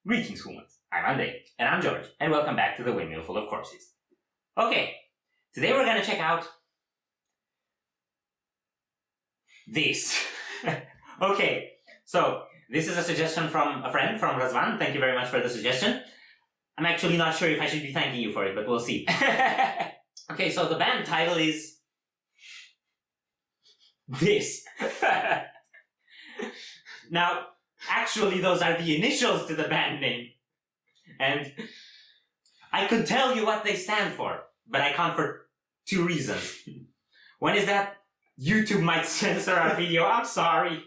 Greetings, humans. I'm Andrei. And I'm George. And welcome back to the Windmill full of corpses. Okay, today we're gonna check out this. Okay, so this is a suggestion from a friend, from Razvan. Thank you very much for the suggestion. I'm actually not sure if I should be thanking you for it, but we'll see. Okay, so the band title is this. Now, actually, those are the initials to the band name. And I could tell you what they stand for, but I can't for two reasons. One is that YouTube might censor our video, I'm sorry.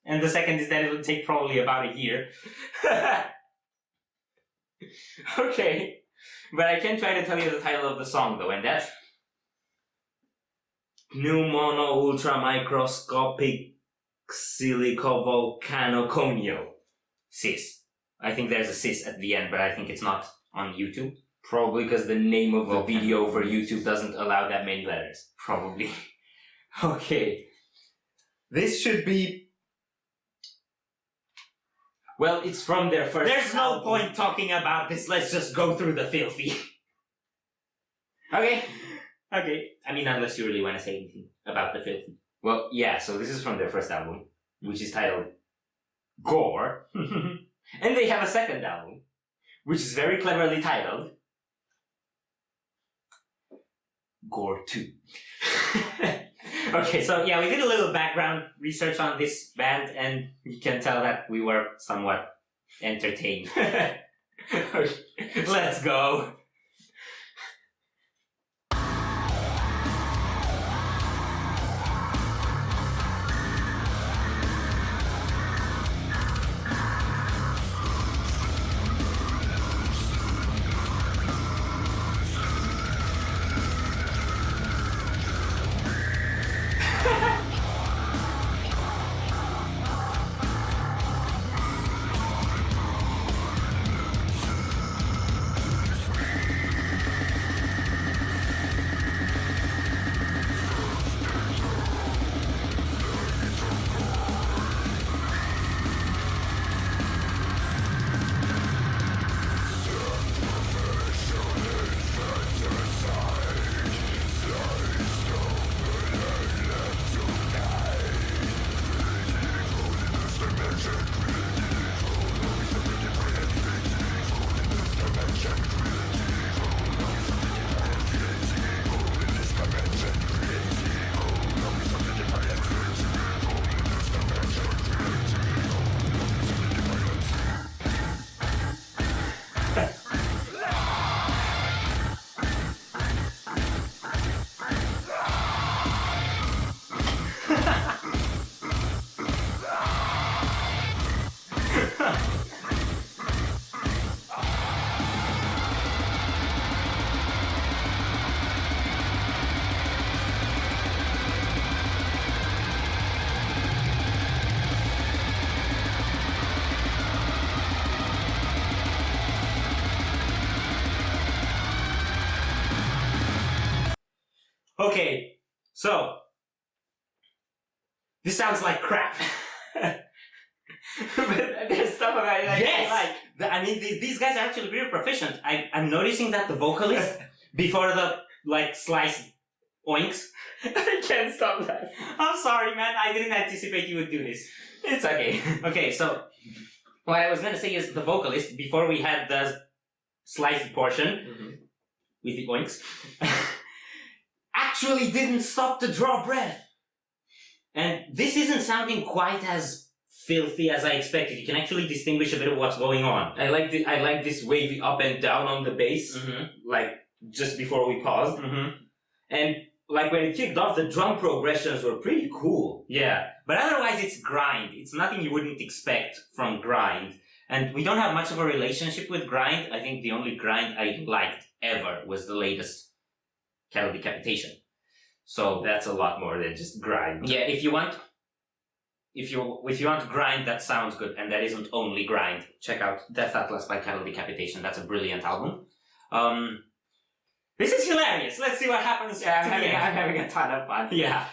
And the second is that it would take probably about a year. Okay, but I can try to tell you the title of the song though, and that's Pneumono Ultra Microscopic Silicovolcanoconio. Cis. I think there's a cis at the end, but I think it's not on YouTube. Probably because the name of the video for YouTube doesn't allow that many letters. Probably. Okay. This should be... Well, it's from their first There's album. No point talking about this, let's just go through the filthy. Okay. Okay. I mean, unless you really want to say anything about the filthy. Well, yeah, so this is from their first album, which is titled Gore. And they have a second album, which is very cleverly titled Gore 2. Okay, so yeah, we did a little background research on this band, and you can tell that we were somewhat entertained. Let's go. Okay, so this sounds like crap. But there's stuff about it I really like. I mean, these guys are actually really proficient. I'm noticing that the vocalist, before the, sliced oinks... I can't stop that. I'm sorry, man. I didn't anticipate you would do this. It's okay. Okay, so what I was going to say is the vocalist, before we had the sliced portion, with the oinks... actually didn't stop to draw breath. And this isn't sounding quite as filthy as I expected. You can actually distinguish a bit of what's going on. I like this wavy up and down on the bass, just before we paused. And when it kicked off, the drum progressions were pretty cool. Yeah, but otherwise it's grind. It's nothing you wouldn't expect from grind. And we don't have much of a relationship with grind. I think the only grind I liked ever was the latest Cattle Decapitation. So that's a lot more than just grind. Yeah, if you want grind that sounds good and that isn't only grind, check out Death Atlas by Cattle Decapitation. That's a brilliant album. This is hilarious. Let's see what happens. Yeah, I'm having a ton of fun. Yeah.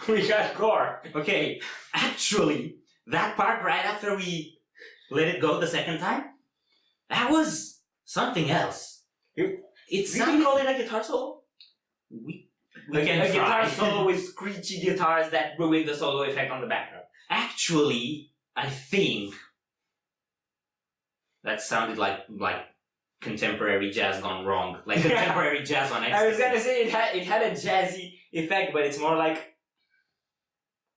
We got gore. Okay, actually, that part right after we let it go the second time, that was something else. It's We can call it a guitar solo? we A can try. guitar solo with screechy guitars that ruin the solo effect on the background. Actually, I think that sounded like contemporary jazz gone wrong. Like contemporary jazz on ecstasy. I was gonna say it had a jazzy effect, but it's more like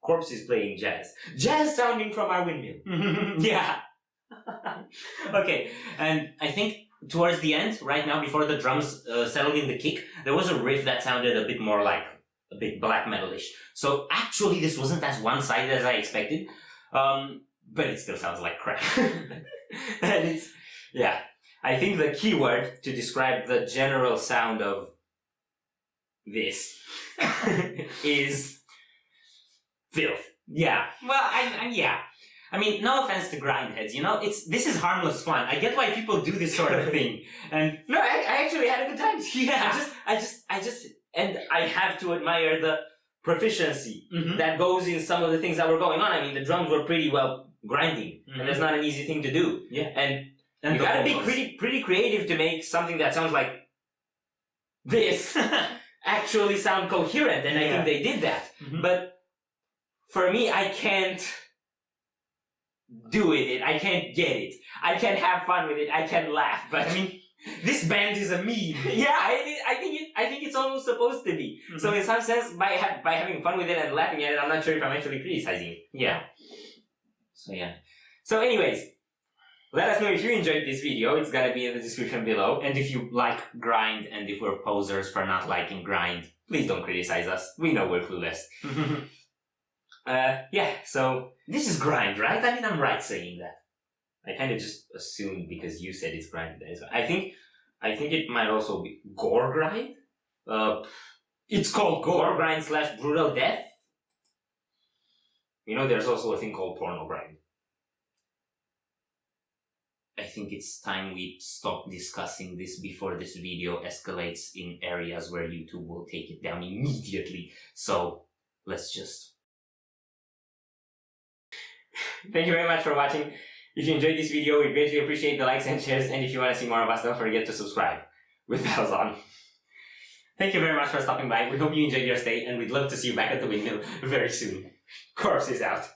corpses playing jazz. Jazz sounding from our windmill. Yeah. Okay, and I think towards the end, right now, before the drums settled in the kick, there was a riff that sounded a bit more like a bit black metalish. So actually, this wasn't as one-sided as I expected, but it still sounds like crap. And it's, yeah. I think the key word to describe the general sound of this is filth. Yeah. Well, yeah. I mean, no offense to grindheads, you know, this is harmless fun. I get why people do this sort of thing, and No, I actually had a good time. Yeah. I just, and I have to admire the proficiency Mhm. that goes in some of the things that were going on. I mean, the drums were pretty well grinding, Mhm. and that's not an easy thing to do. Yeah. And and you the gotta be vocals. pretty creative to make something that sounds like this actually sound coherent, and I Yeah. think they did that. Mhm. But for me, I can't do with it. I can't get it. I can have fun with it. I can laugh. But I mean, this band is a meme. yeah, I think it's almost supposed to be. Mhm. So in some sense, by having fun with it and laughing at it, I'm not sure if I'm actually criticizing it. Yeah. So yeah. So anyways, let us know if you enjoyed this video. It's gonna be in the description below. And if you like grind, and if we're posers for not liking grind, Please don't criticize us. We know we're clueless. Yeah, so this is grind, right? I mean, I'm right saying that. I kind of just assumed because you said it's grind. I think it might also be gore grind. It's called Gore grind / brutal death. You know, there's also a thing called porno grind. I think it's time we stop discussing this before this video escalates in areas where YouTube will take it down immediately. So let's just... Thank you very much for watching. If you enjoyed this video, we greatly appreciate the likes and shares. And if you want to see more of us, don't forget to subscribe with bells on. Thank you very much for stopping by. We hope you enjoyed your stay, and we'd love to see you back at the windmill very soon. Corpse is out.